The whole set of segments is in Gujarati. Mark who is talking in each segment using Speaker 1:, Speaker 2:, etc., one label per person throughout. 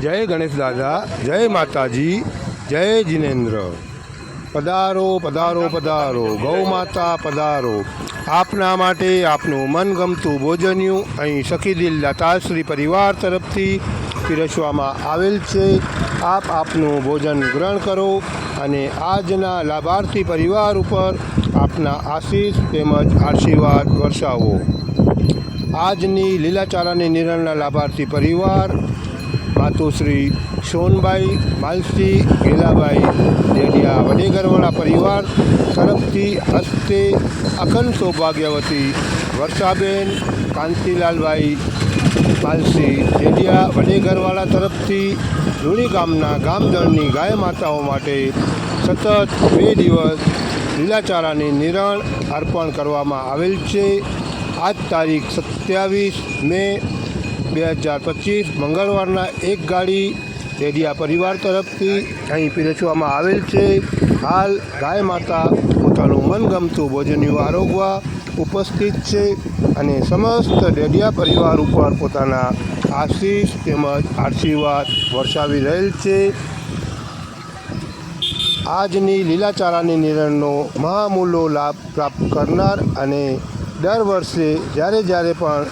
Speaker 1: जय गणेश दादा, जय माताजी, जय जिनेन्द्र। पधारो पधारो पधारो, गौ माता पधारो। आपना माटे आपनु मनगमतुं भोजन्युं અહીં સખીદિલ દાતાશ્રી પરિવાર તરફથી પીરસવામાં આવેલ છે। આપ આપનું ભોજન ગ્રહણ કરો અને આજના લાભાર્થી પરિવાર ઉપર આપના આશીષ તેમજ આશીર્વાદ વર્ષાવો। આજની લીલાચારાની નિરણના લાભાર્થી પરિવાર માતુશ્રી સોનબાઈ માલસી ગેલાબાઈ ડેડિયા વડેગરવાળા પરિવાર તરફથી હસ્તે અખંડ સૌભાગ્યવતી વર્ષાબેન કાંતિલાલભાઈ માલસી ડેડિયા વડેગરવાળા તરફથી લુણી ગામના ગામજળની ગાય માતાઓ માટે સતત 2 દિવસ લીલાચારાની નિરણ અર્પણ કરવામાં આવેલ છે। આજ તારીખ 27 મે 2025 મંગળવારના 1 ગાડી ડેડિયા પરિવાર તરફથી અહીં પીરસવામાં આવેલ છે। હાલ ગાય માતા પોતાનું મનગમતું ભોજનનું આરોગવા ઉપસ્થિત છે અને સમસ્ત ડેડિયા પરિવાર ઉપર પોતાના આશીષ તેમજ આશીર્વાદ વર્ષાવી રહેલ છે। આજની લીલાચારાની નિરણનો મહામૂલો લાભ પ્રાપ્ત કરનાર અને દર વર્ષે જ્યારે પણ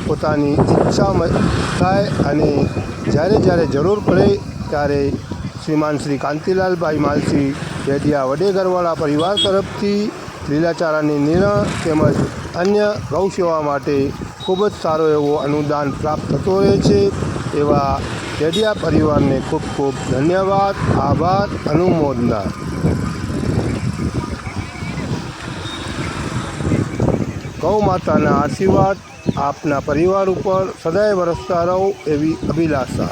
Speaker 1: પોતાની ઈચ્છા થાય અને જ્યારે જરૂર પડે ત્યારે શ્રીમાન શ્રી કાંતિલાલભાઈ માલસી ડેડિયા વડેગરવાળા પરિવાર તરફથી લીલાચારાની નિરણ તેમજ અન્ય ગૌસેવા માટે ખૂબ જ સારો એવો અનુદાન પ્રાપ્ત થતો રહે છે। એવા ડેડિયા પરિવારને ખૂબ ખૂબ ધન્યવાદ, આભાર, અનુમોદના। ગૌ માતાના આશીર્વાદ આપના પરિવાર ઉપર સદાય વરસતા રહો એવી અભિલાષા।